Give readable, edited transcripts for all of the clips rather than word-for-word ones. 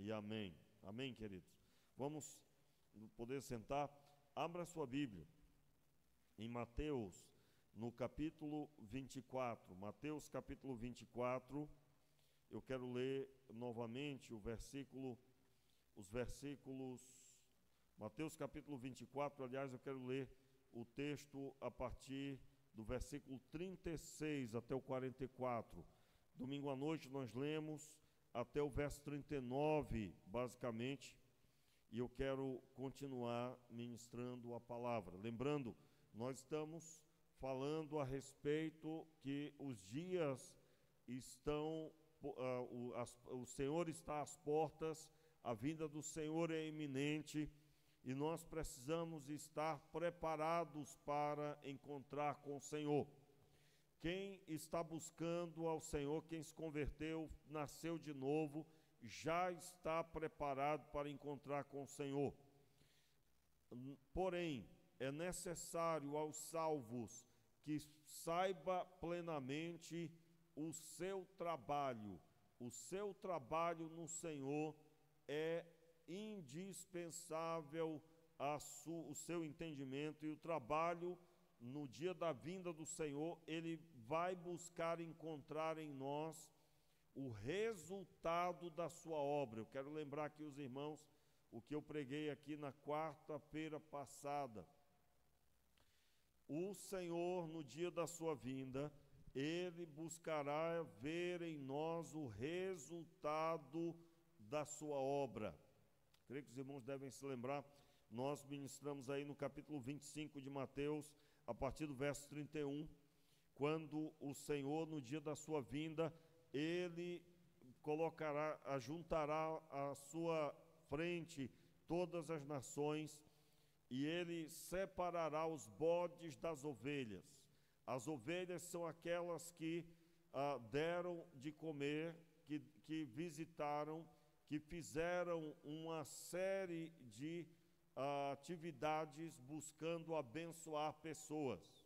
e amém. Amém, queridos. Vamos poder sentar. Abra sua Bíblia em Mateus, no capítulo 24. Mateus, capítulo 24. Eu quero ler novamente os versículos. Mateus, capítulo 24. Aliás, eu quero ler o texto a partir do versículo 36 até o 44. Domingo à noite nós lemos até o verso 39, basicamente, e eu quero continuar ministrando a palavra. Lembrando, nós estamos falando a respeito que os dias estão, o Senhor está às portas, a vinda do Senhor é iminente, e nós precisamos estar preparados para encontrar com o Senhor. Quem está buscando ao Senhor, quem se converteu, nasceu de novo, já está preparado para encontrar com o Senhor. Porém, é necessário aos salvos que saiba plenamente o seu trabalho. O seu trabalho no Senhor é indispensável o seu entendimento, e o trabalho no dia da vinda do Senhor, Ele vai buscar encontrar em nós o resultado da sua obra. Eu quero lembrar aqui os irmãos o que eu preguei aqui na quarta-feira passada. O Senhor, no dia da sua vinda, Ele buscará ver em nós o resultado da sua obra. Creio que os irmãos devem se lembrar, nós ministramos aí no capítulo 25 de Mateus, a partir do verso 31, quando o Senhor, no dia da sua vinda, Ele ajuntará à sua frente todas as nações, e Ele separará os bodes das ovelhas. As ovelhas são aquelas que deram de comer, que visitaram, que fizeram uma série de atividades buscando abençoar pessoas.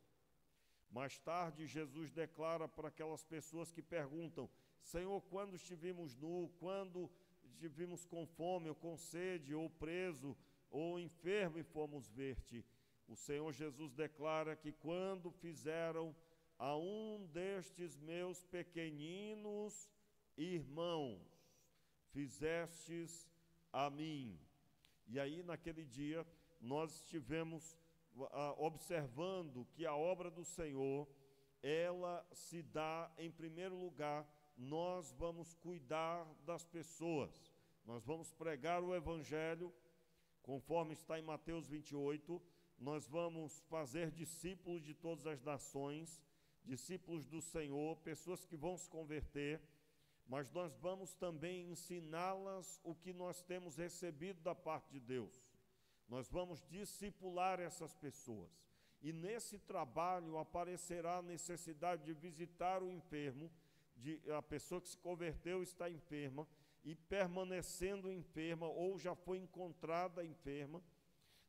Mais tarde, Jesus declara para aquelas pessoas que perguntam: Senhor, quando estivemos nus, quando estivemos com fome, ou com sede, ou preso, ou enfermo e fomos ver-te? O Senhor Jesus declara que quando fizeram a um destes meus pequeninos irmãos, fizestes a mim. E aí, naquele dia, nós estivemos observando que a obra do Senhor, ela se dá, em primeiro lugar, nós vamos cuidar das pessoas, nós vamos pregar o Evangelho, conforme está em Mateus 28, nós vamos fazer discípulos de todas as nações, discípulos do Senhor, pessoas que vão se converter, mas nós vamos também ensiná-las o que nós temos recebido da parte de Deus. Nós vamos discipular essas pessoas. E nesse trabalho aparecerá a necessidade de visitar o enfermo, a pessoa que se converteu está enferma, e permanecendo enferma, ou já foi encontrada enferma,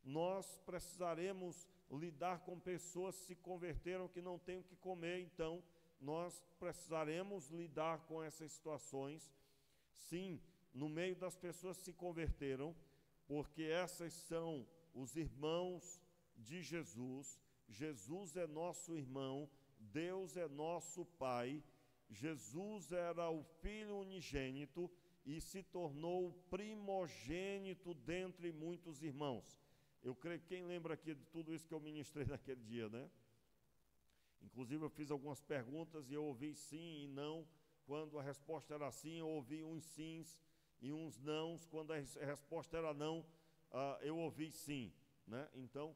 nós precisaremos lidar com pessoas que se converteram que não têm o que comer, então nós precisaremos lidar com essas situações, sim, no meio das pessoas que se converteram, porque essas são os irmãos de Jesus. Jesus é nosso irmão, Deus é nosso Pai. Jesus era o Filho unigênito e se tornou o primogênito dentre muitos irmãos. Eu creio que quem lembra aqui de tudo isso que eu ministrei naquele dia, né? Inclusive eu fiz algumas perguntas e eu ouvi sim e não. Quando a resposta era sim, eu ouvi uns sims e uns nãos. Quando a resposta era não, eu ouvi sim, né? Então,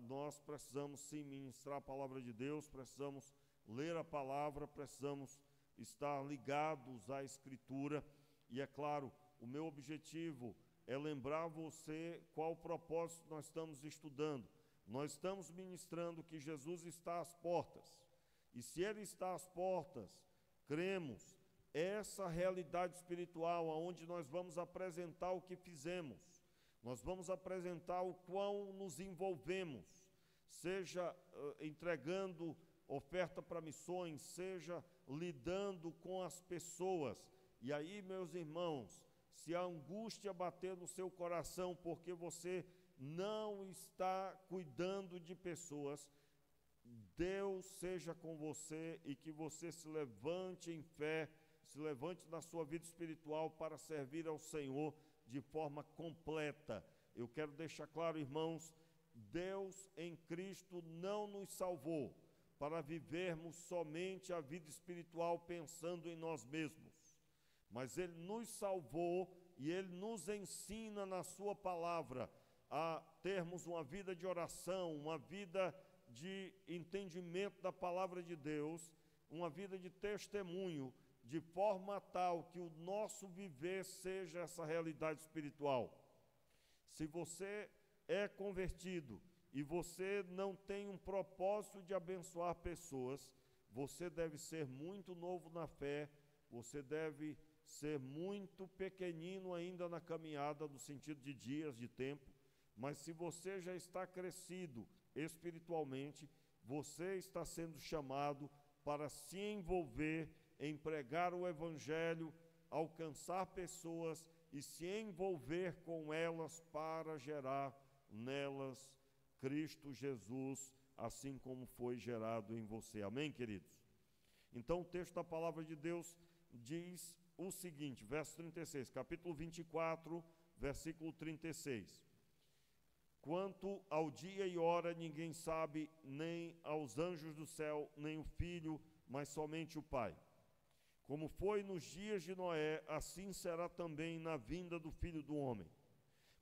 nós precisamos sim ministrar a palavra de Deus, precisamos ler a palavra, precisamos estar ligados à Escritura. E é claro, o meu objetivo é lembrar você qual o propósito nós estamos estudando. Nós estamos ministrando que Jesus está às portas, e se Ele está às portas, cremos, essa realidade espiritual, onde nós vamos apresentar o que fizemos, nós vamos apresentar o quão nos envolvemos, seja entregando oferta para missões, seja lidando com as pessoas. E aí, meus irmãos, se a angústia bater no seu coração porque você não está cuidando de pessoas, Deus seja com você e que você se levante em fé, se levante na sua vida espiritual para servir ao Senhor de forma completa. Eu quero deixar claro, irmãos, Deus em Cristo não nos salvou para vivermos somente a vida espiritual pensando em nós mesmos, mas Ele nos salvou e Ele nos ensina na sua palavra a termos uma vida de oração, uma vida de entendimento da palavra de Deus, uma vida de testemunho, de forma tal que o nosso viver seja essa realidade espiritual. Se você é convertido e você não tem um propósito de abençoar pessoas, você deve ser muito novo na fé, você deve ser muito pequenino ainda na caminhada, no sentido de dias, de tempo, mas se você já está crescido espiritualmente, você está sendo chamado para se envolver em pregar o Evangelho, alcançar pessoas e se envolver com elas para gerar nelas Cristo Jesus, assim como foi gerado em você. Amém, queridos? Então o texto da palavra de Deus diz o seguinte, verso 36, capítulo 24, versículo 36. Quanto ao dia e hora, ninguém sabe, nem aos anjos do céu, nem o Filho, mas somente o Pai. Como foi nos dias de Noé, assim será também na vinda do Filho do Homem.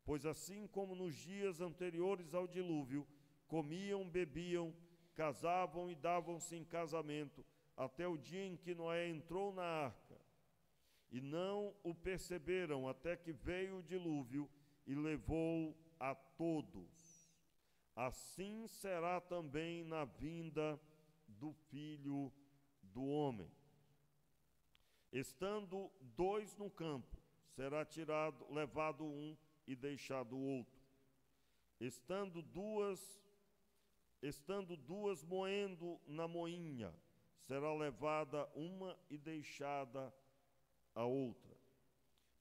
Pois assim como nos dias anteriores ao dilúvio, comiam, bebiam, casavam e davam-se em casamento, até o dia em que Noé entrou na arca. E não o perceberam até que veio o dilúvio e levou a todos. Assim será também na vinda do Filho do Homem. Estando dois no campo, será levado um e deixado o outro. Estando duas moendo na moinha, será levada uma e deixada a outra.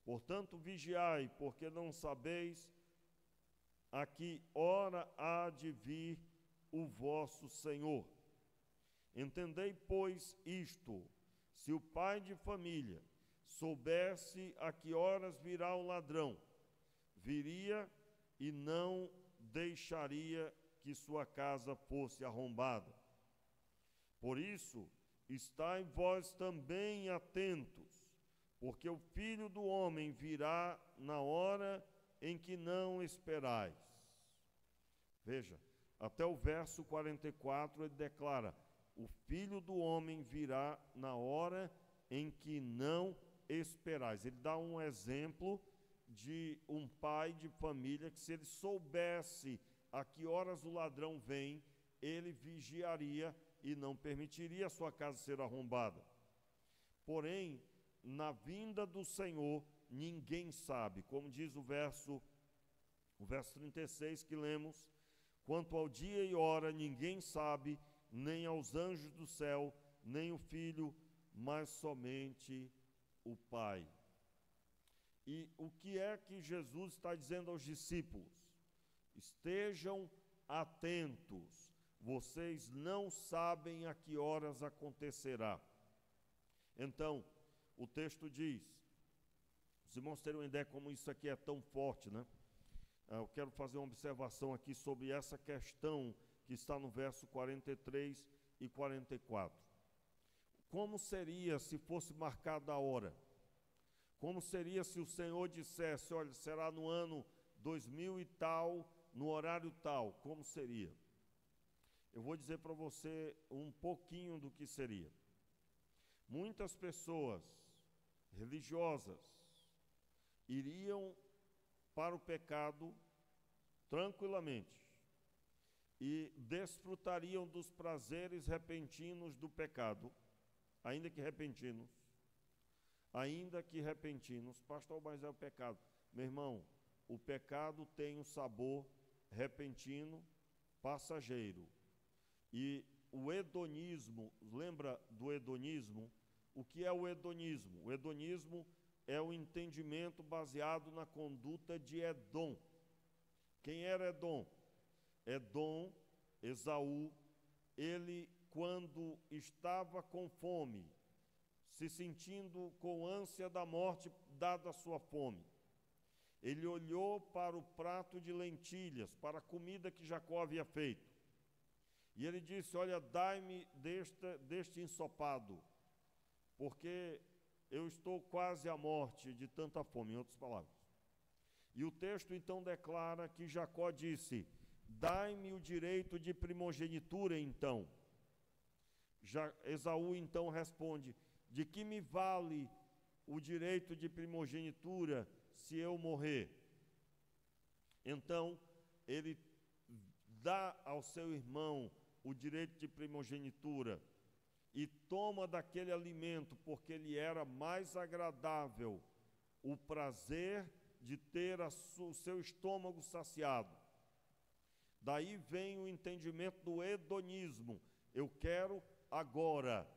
Portanto, vigiai, porque não sabeis a que hora há de vir o vosso Senhor. Entendei, pois, isto: se o pai de família soubesse a que horas virá o ladrão, viria e não deixaria que sua casa fosse arrombada. Por isso, estai vós também atentos, porque o Filho do Homem virá na hora em que não esperais. Veja, até o verso 44 ele declara: o Filho do Homem virá na hora em que não esperais. Ele dá um exemplo de um pai de família que, se ele soubesse a que horas o ladrão vem, ele vigiaria e não permitiria a sua casa ser arrombada. Porém, na vinda do Senhor, ninguém sabe, como diz o verso 36 que lemos: quanto ao dia e hora, ninguém sabe, nem aos anjos do céu, nem o Filho, mas somente o Pai. E o que é que Jesus está dizendo aos discípulos? Estejam atentos, vocês não sabem a que horas acontecerá. Então, o texto diz, os irmãos terem uma ideia como isso aqui é tão forte, né? Eu quero fazer uma observação aqui sobre essa questão que está no verso 43 e 44. Como seria se fosse marcada a hora? Como seria se o Senhor dissesse: olha, será no ano 2000 e tal, no horário tal? Como seria? Eu vou dizer para você um pouquinho do que seria. Muitas pessoas religiosas iriam para o pecado tranquilamente e desfrutariam dos prazeres repentinos do pecado, ainda que repentinos. Pastor, mas é o pecado. Meu irmão, o pecado tem um sabor repentino, passageiro. E o hedonismo, lembra do hedonismo? O que é o hedonismo? O hedonismo é o entendimento baseado na conduta de Edom. Quem era Edom? Edom, Esaú, ele, quando estava com fome, se sentindo com ânsia da morte, dada a sua fome, ele olhou para o prato de lentilhas, para a comida que Jacó havia feito, e ele disse: olha, dai-me deste ensopado, porque eu estou quase à morte de tanta fome, em outras palavras. E o texto então declara que Jacó disse: dai-me o direito de primogenitura então. Esaú então responde: de que me vale o direito de primogenitura se eu morrer? Então ele dá ao seu irmão o direito de primogenitura e toma daquele alimento, porque lhe era mais agradável o prazer de ter o seu estômago saciado. Daí vem o entendimento do hedonismo. Eu quero agora.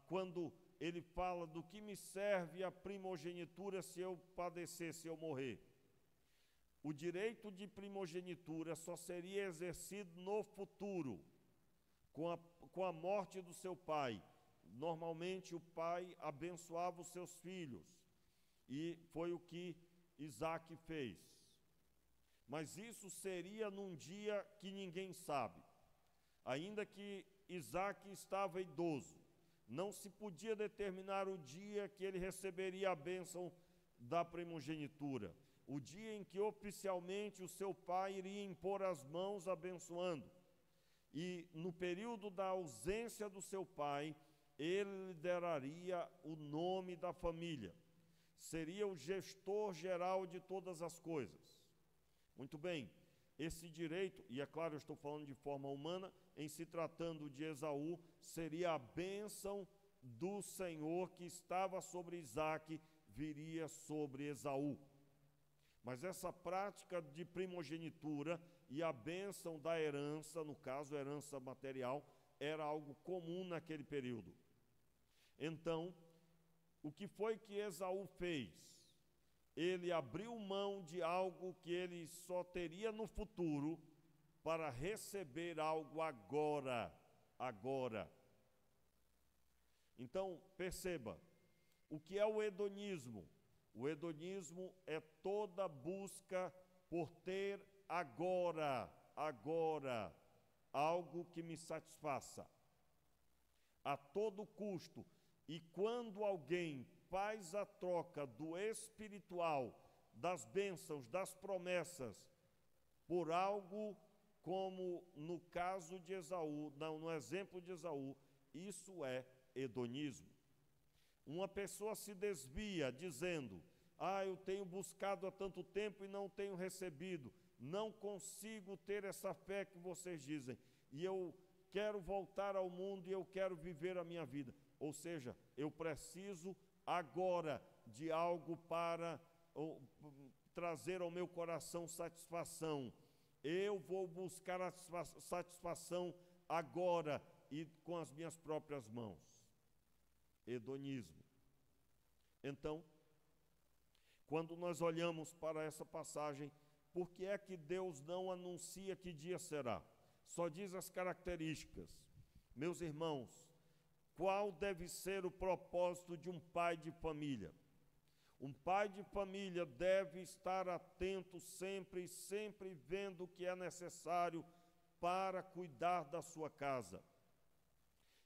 Quando ele fala: do que me serve a primogenitura se eu padecer, se eu morrer? O direito de primogenitura só seria exercido no futuro, com a morte do seu pai. Normalmente o pai abençoava os seus filhos, e foi o que Isaac fez. Mas isso seria num dia que ninguém sabe. Ainda que Isaac estava idoso, não se podia determinar o dia que ele receberia a bênção da primogenitura, o dia em que oficialmente o seu pai iria impor as mãos abençoando. E no período da ausência do seu pai, ele lideraria o nome da família, seria o gestor geral de todas as coisas. Muito bem, esse direito, e é claro, eu estou falando de forma humana, em se tratando de Esaú, seria a bênção do Senhor que estava sobre Isaac, viria sobre Esaú. Mas essa prática de primogenitura e a bênção da herança, no caso, herança material, era algo comum naquele período. Então, o que foi que Esaú fez? Ele abriu mão de algo que ele só teria no futuro para receber algo agora. Então, perceba, o que é o hedonismo? O hedonismo é toda busca por ter agora, algo que me satisfaça, a todo custo. E quando alguém faz a troca do espiritual, das bênçãos, das promessas, por algo como no caso de Esaú, no exemplo de Esaú, isso é hedonismo. Uma pessoa se desvia dizendo: eu tenho buscado há tanto tempo e não tenho recebido, não consigo ter essa fé que vocês dizem, e eu quero voltar ao mundo e eu quero viver a minha vida. Ou seja, eu preciso agora de algo para trazer ao meu coração satisfação. Eu vou buscar a satisfação agora e com as minhas próprias mãos. Hedonismo. Então, quando nós olhamos para essa passagem, por que é que Deus não anuncia que dia será? Só diz as características. Meus irmãos, qual deve ser o propósito de um pai de família? Um pai de família deve estar atento sempre vendo o que é necessário para cuidar da sua casa.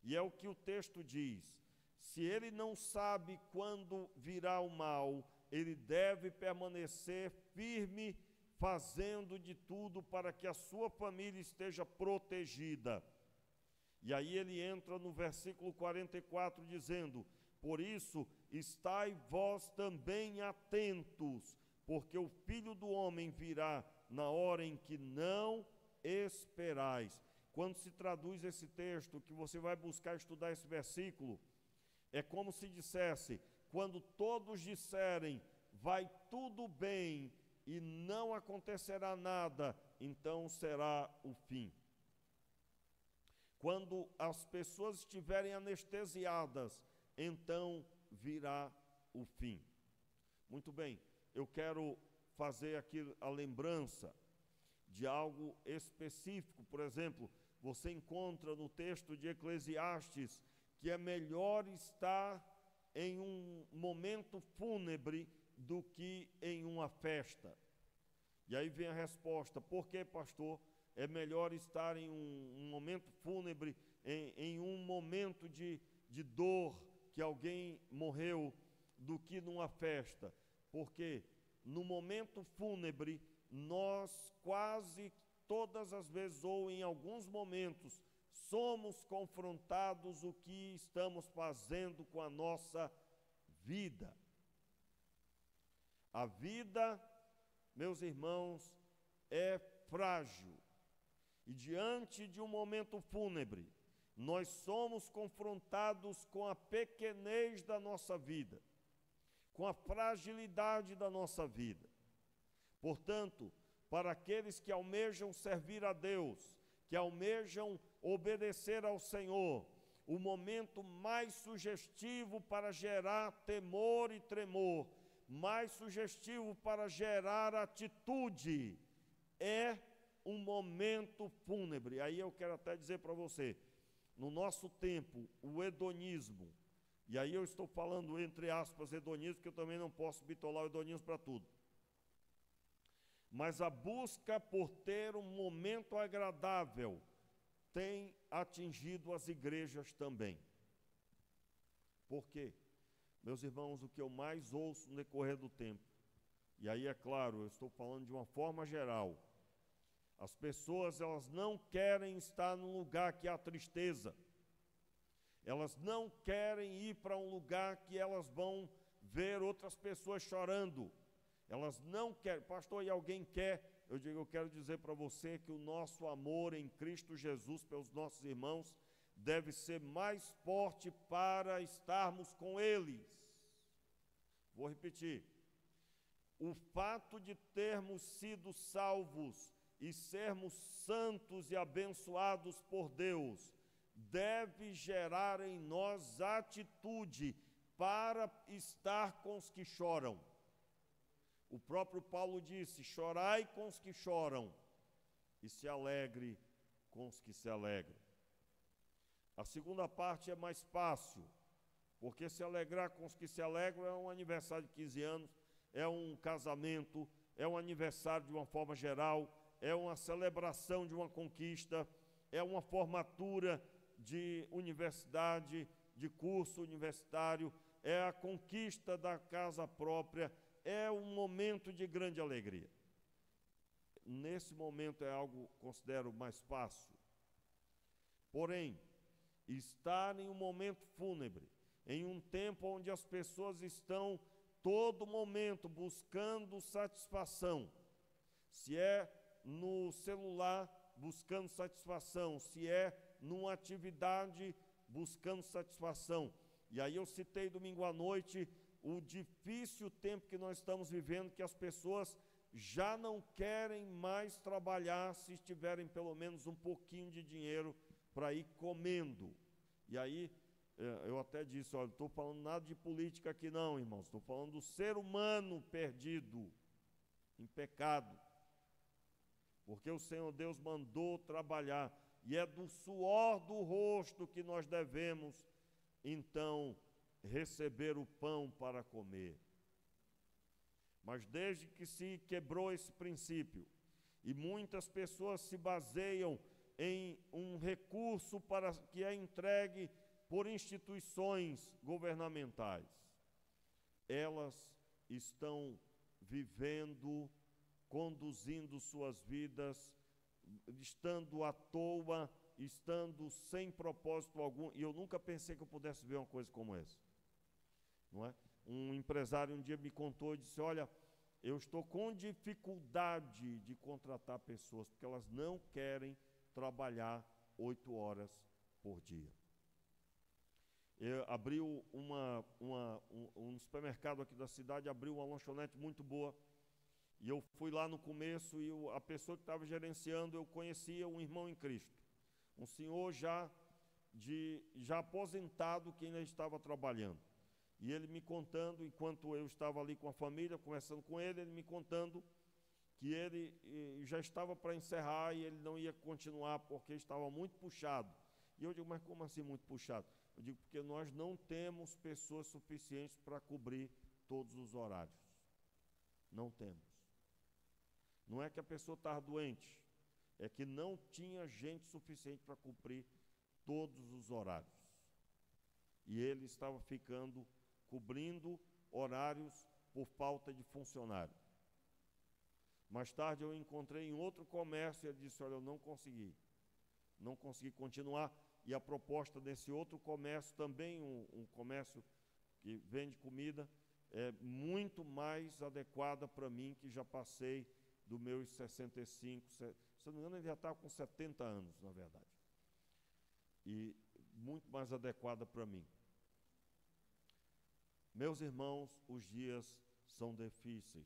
E é o que o texto diz: se ele não sabe quando virá o mal, ele deve permanecer firme, fazendo de tudo para que a sua família esteja protegida. E aí ele entra no versículo 44 dizendo: por isso, estai vós também atentos, porque o Filho do Homem virá na hora em que não esperais. Quando se traduz esse texto, que você vai buscar estudar esse versículo, é como se dissesse: quando todos disserem, vai tudo bem e não acontecerá nada, então será o fim. Quando as pessoas estiverem anestesiadas, então virá o fim. Muito bem, eu quero fazer aqui a lembrança de algo específico. Por exemplo, você encontra no texto de Eclesiastes que é melhor estar em um momento fúnebre do que em uma festa. E aí vem a resposta: por que, pastor, é melhor estar em um momento fúnebre, em um momento de dor, que alguém morreu, do que numa festa? Porque no momento fúnebre, nós quase todas as vezes, ou em alguns momentos, somos confrontados o que estamos fazendo com a nossa vida. A vida, meus irmãos, é frágil. E diante de um momento fúnebre, nós somos confrontados com a pequenez da nossa vida, com a fragilidade da nossa vida. Portanto, para aqueles que almejam servir a Deus, que almejam obedecer ao Senhor, o momento mais sugestivo para gerar temor e tremor, mais sugestivo para gerar atitude, é um momento fúnebre. Aí eu quero até dizer para você, no nosso tempo, o hedonismo, e aí eu estou falando entre aspas hedonismo, porque eu também não posso bitolar o hedonismo para tudo, mas a busca por ter um momento agradável tem atingido as igrejas também. Por quê? Meus irmãos, o que eu mais ouço no decorrer do tempo, e aí é claro, eu estou falando de uma forma geral, as pessoas, elas não querem estar num lugar que há tristeza, elas não querem ir para um lugar que elas vão ver outras pessoas chorando, elas não querem. Pastor, e alguém quer? Eu digo, eu quero dizer para você que o nosso amor em Cristo Jesus pelos nossos irmãos deve ser mais forte para estarmos com eles. Vou repetir. O fato de termos sido salvos e sermos santos e abençoados por Deus deve gerar em nós atitude para estar com os que choram. O próprio Paulo disse: chorai com os que choram e se alegre com os que se alegram. A segunda parte é mais fácil, porque se alegrar com os que se alegram é um aniversário de 15 anos, é um casamento, é um aniversário de uma forma geral, é uma celebração de uma conquista, é uma formatura de universidade, de curso universitário, é a conquista da casa própria, é um momento de grande alegria. Nesse momento é algo, considero, mais fácil. Porém, estar em um momento fúnebre, em um tempo onde as pessoas estão todo momento buscando satisfação, se é no celular buscando satisfação, se é numa atividade buscando satisfação. E aí eu citei domingo à noite o difícil tempo que nós estamos vivendo, que as pessoas já não querem mais trabalhar se tiverem pelo menos um pouquinho de dinheiro para ir comendo. E aí eu até disse, olha, não estou falando nada de política aqui não, irmãos, estou falando do ser humano perdido em pecado, porque o Senhor Deus mandou trabalhar, e é do suor do rosto que nós devemos, então, receber o pão para comer. Mas desde que se quebrou esse princípio, e muitas pessoas se baseiam em um recurso para que é entregue por instituições governamentais, elas estão vivendo, conduzindo suas vidas, estando à toa, estando sem propósito algum, e eu nunca pensei que eu pudesse ver uma coisa como essa, não é? Um empresário um dia me contou e disse, olha, eu estou com dificuldade de contratar pessoas, porque elas não querem trabalhar 8 horas por dia. Abriu um supermercado aqui da cidade, abriu uma lanchonete muito boa, e eu fui lá no começo, e a pessoa que estava gerenciando, eu conhecia um irmão em Cristo, um senhor já aposentado que ainda estava trabalhando. E ele me contando, enquanto eu estava ali com a família, conversando com ele, ele me contando que ele já estava para encerrar e ele não ia continuar porque estava muito puxado. E eu digo, mas como assim muito puxado? Eu digo, porque nós não temos pessoas suficientes para cobrir todos os horários. Não temos. Não é que a pessoa estava doente, é que não tinha gente suficiente para cumprir todos os horários. E ele estava cobrindo horários por falta de funcionário. Mais tarde eu encontrei em outro comércio e ele disse, olha, eu não consegui continuar. E a proposta desse outro comércio, também um comércio que vende comida, é muito mais adequada para mim, que já passei dos meus 65, se eu não me engano, ele já estava com 70 anos, na verdade. E muito mais adequada para mim. Meus irmãos, os dias são difíceis.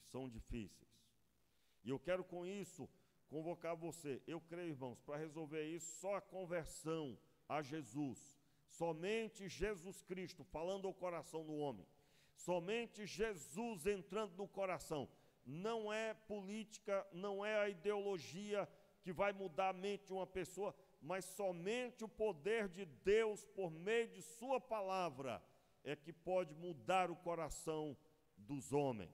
E eu quero com isso convocar você. Eu creio, irmãos, para resolver isso, só a conversão a Jesus, somente Jesus Cristo falando ao coração do homem, somente Jesus entrando no coração. Não é política, não é a ideologia que vai mudar a mente de uma pessoa, mas somente o poder de Deus por meio de sua palavra é que pode mudar o coração dos homens.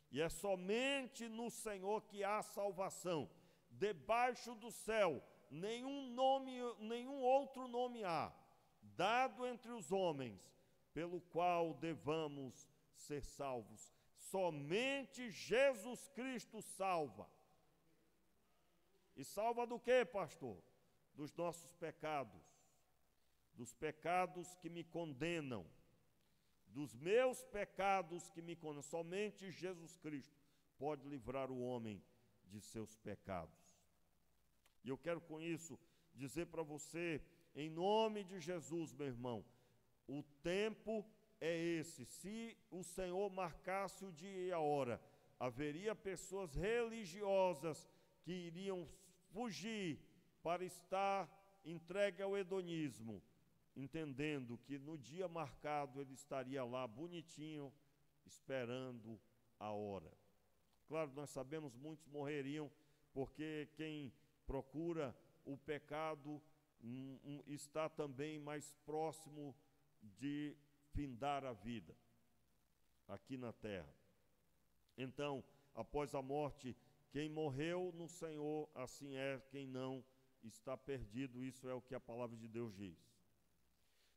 E é somente no Senhor que há salvação. Debaixo do céu, nenhum outro nome há, dado entre os homens, pelo qual devamos ser salvos. Somente Jesus Cristo salva. E salva do quê, pastor? Dos nossos pecados, dos pecados que me condenam, dos meus pecados que me condenam. Somente Jesus Cristo pode livrar o homem de seus pecados. E eu quero com isso dizer para você, em nome de Jesus, meu irmão, o tempo é esse. Se o Senhor marcasse o dia e a hora, haveria pessoas religiosas que iriam fugir para estar entregue ao hedonismo, entendendo que no dia marcado ele estaria lá bonitinho, esperando a hora. Claro, nós sabemos, muitos morreriam, porque quem procura o pecado está também mais próximo de findar a vida aqui na terra. Então, após a morte, quem morreu no Senhor, assim é, quem não está perdido. Isso é o que a palavra de Deus diz.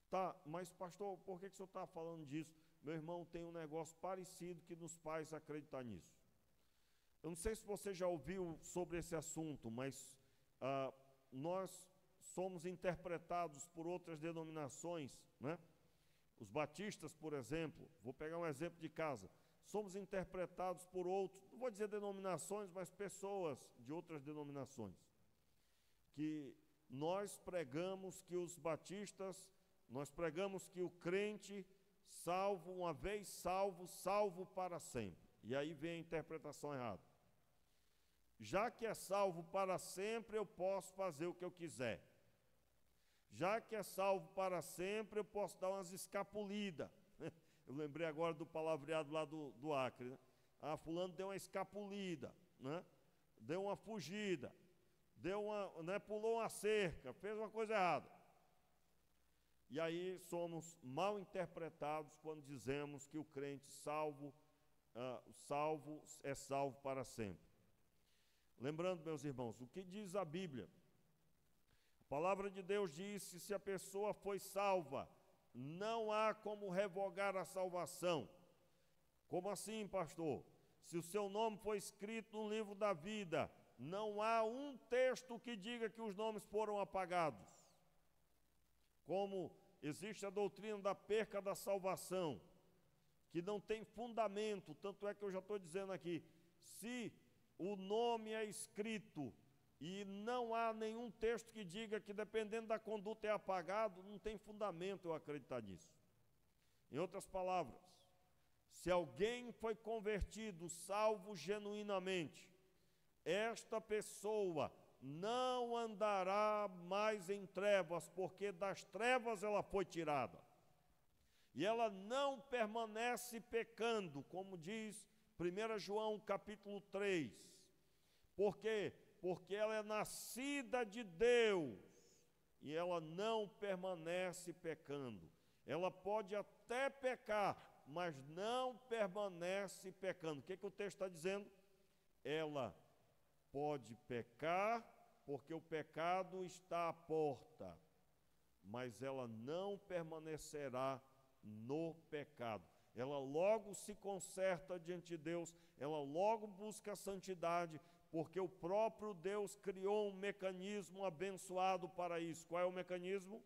Tá, mas pastor, por que o senhor está falando disso? Meu irmão, tem um negócio parecido que nos faz acreditar nisso. Eu não sei se você já ouviu sobre esse assunto, mas nós somos interpretados por outras denominações, né? Os batistas, por exemplo, vou pegar um exemplo de casa, somos interpretados por outros, não vou dizer denominações, mas pessoas de outras denominações, que nós pregamos que os batistas, nós pregamos que o crente, salvo uma vez salvo, salvo para sempre. E aí vem a interpretação errada. Já que é salvo para sempre, eu posso fazer o que eu quiser. Já que é salvo para sempre, eu posso dar umas escapulidas. Eu lembrei agora do palavreado lá do Acre, né? Fulano deu uma escapulida, né? Deu uma fugida, pulou uma cerca, fez uma coisa errada. E aí somos mal interpretados quando dizemos que o crente salvo é salvo para sempre. Lembrando, meus irmãos, o que diz a Bíblia? A palavra de Deus diz que se a pessoa foi salva, não há como revogar a salvação. Como assim, pastor? Se o seu nome foi escrito no livro da vida, não há um texto que diga que os nomes foram apagados. Como existe a doutrina da perca da salvação, que não tem fundamento, tanto é que eu já estou dizendo aqui, se o nome é escrito e não há nenhum texto que diga que dependendo da conduta é apagado, não tem fundamento eu acreditar nisso. Em outras palavras, se alguém foi convertido, salvo genuinamente, esta pessoa não andará mais em trevas, porque das trevas ela foi tirada. E ela não permanece pecando, como diz 1 João capítulo 3. Por quê? Porque ela é nascida de Deus e ela não permanece pecando. Ela pode até pecar, mas não permanece pecando. O que o texto está dizendo? Ela pode pecar, porque o pecado está à porta, mas ela não permanecerá no pecado. Ela logo se conserta diante de Deus, ela logo busca a santidade, porque o próprio Deus criou um mecanismo abençoado para isso. Qual é o mecanismo?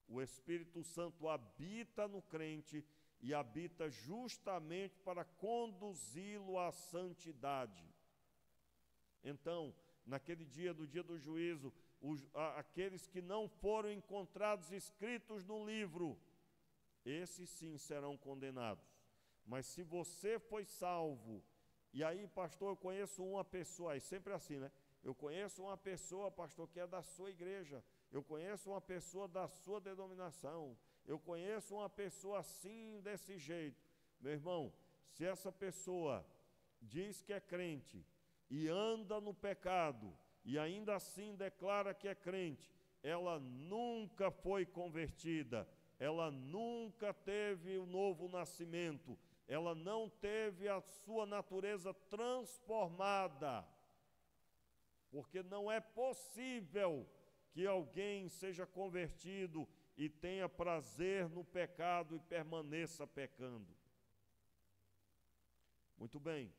O Espírito Santo habita no crente e habita justamente para conduzi-lo à santidade. Então, naquele dia, do dia do juízo, aqueles que não foram encontrados escritos no livro, esses sim serão condenados. Mas se você foi salvo, e aí, pastor, eu conheço uma pessoa, é sempre assim, né? Eu conheço uma pessoa, pastor, que é da sua igreja, eu conheço uma pessoa da sua denominação, eu conheço uma pessoa assim, desse jeito. Meu irmão, se essa pessoa diz que é crente e anda no pecado, e ainda assim declara que é crente, ela nunca foi convertida, ela nunca teve o novo nascimento, ela não teve a sua natureza transformada, porque não é possível que alguém seja convertido e tenha prazer no pecado e permaneça pecando. Muito bem,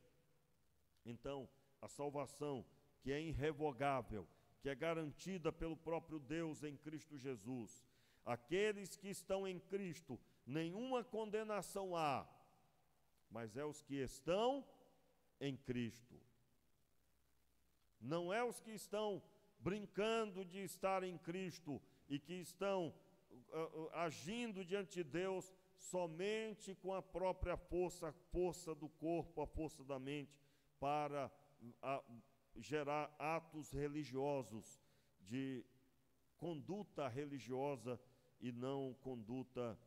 então, a salvação, que é irrevogável, que é garantida pelo próprio Deus em Cristo Jesus. Aqueles que estão em Cristo, nenhuma condenação há, mas é os que estão em Cristo. Não é os que estão brincando de estar em Cristo e que estão agindo diante de Deus somente com a própria força, a força do corpo, a força da mente, para gerar atos religiosos, de conduta religiosa e não conduta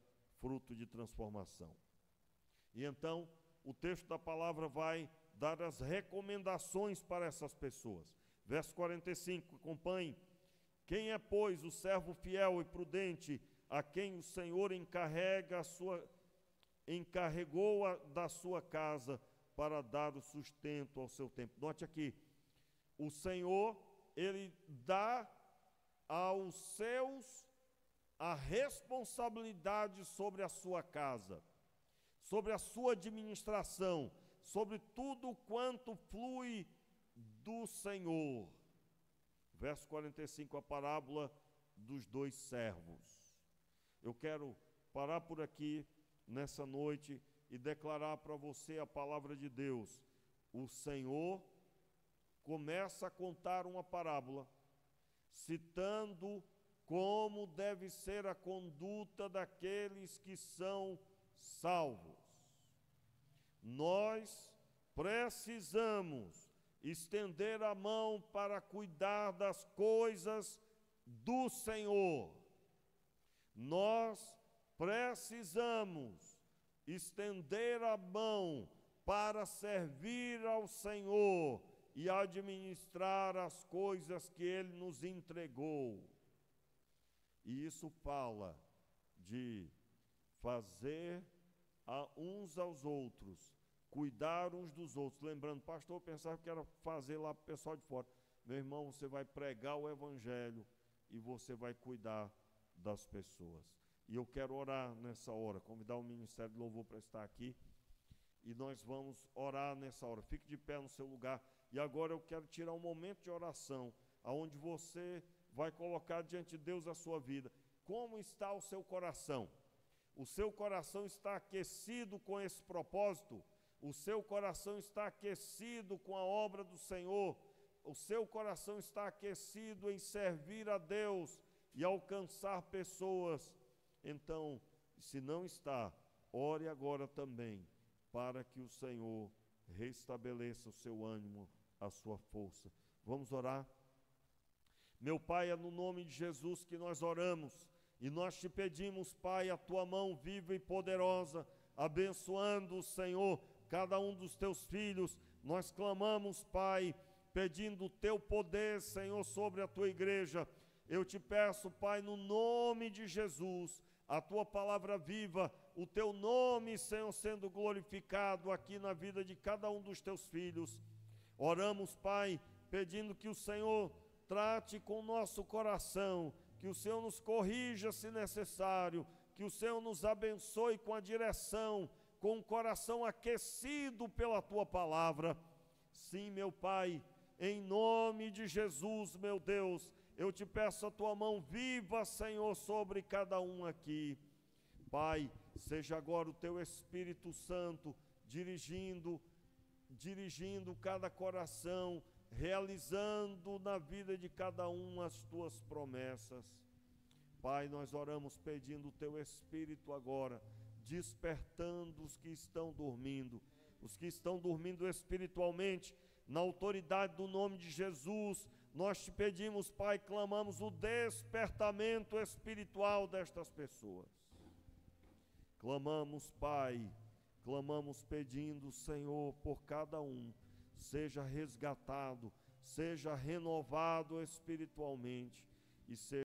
fruto de transformação. E então, o texto da palavra vai dar as recomendações para essas pessoas. Verso 45, acompanhe. Quem é, pois, o servo fiel e prudente, a quem o Senhor encarregou da sua casa para dar o sustento ao seu tempo? Note aqui, o Senhor, Ele dá aos seus a responsabilidade sobre a sua casa, sobre a sua administração, sobre tudo quanto flui do Senhor. Verso 45, a parábola dos dois servos. Eu quero parar por aqui nessa noite e declarar para você a palavra de Deus. O Senhor começa a contar uma parábola, citando como deve ser a conduta daqueles que são salvos. Nós precisamos estender a mão para cuidar das coisas do Senhor. Nós precisamos estender a mão para servir ao Senhor e administrar as coisas que Ele nos entregou. E isso fala de fazer uns aos outros, cuidar uns dos outros. Lembrando, pastor, eu pensava que era fazer lá para o pessoal de fora. Meu irmão, você vai pregar o Evangelho e você vai cuidar das pessoas. E eu quero orar nessa hora, convidar o Ministério de Louvor para estar aqui. E nós vamos orar nessa hora. Fique de pé no seu lugar. E agora eu quero tirar um momento de oração, onde você vai colocar diante de Deus a sua vida. Como está o seu coração? O seu coração está aquecido com esse propósito? O seu coração está aquecido com a obra do Senhor? O seu coração está aquecido em servir a Deus e alcançar pessoas? Então, se não está, ore agora também, para que o Senhor restabeleça o seu ânimo, a sua força. Vamos orar? Meu Pai, é no nome de Jesus que nós oramos, E nós te pedimos, Pai, a tua mão viva e poderosa, abençoando, Senhor, cada um dos teus filhos. Nós clamamos, Pai, pedindo o teu poder, Senhor, sobre a tua igreja. Eu te peço, Pai, no nome de Jesus, a tua palavra viva, o teu nome, Senhor, sendo glorificado aqui na vida de cada um dos teus filhos. Oramos, Pai, pedindo que o Senhor trate com o nosso coração, que o Senhor nos corrija se necessário, que o Senhor nos abençoe com a direção, com o coração aquecido pela tua palavra. Sim, meu Pai, em nome de Jesus, meu Deus, eu te peço a tua mão viva, Senhor, sobre cada um aqui. Pai, seja agora o teu Espírito Santo dirigindo cada coração, realizando na vida de cada um as tuas promessas. Pai, nós oramos pedindo o teu Espírito agora, despertando os que estão dormindo espiritualmente, na autoridade do nome de Jesus. Nós te pedimos, Pai, clamamos o despertamento espiritual destas pessoas. Clamamos, Pai, clamamos pedindo, Senhor, por cada um, seja resgatado, seja renovado espiritualmente e seja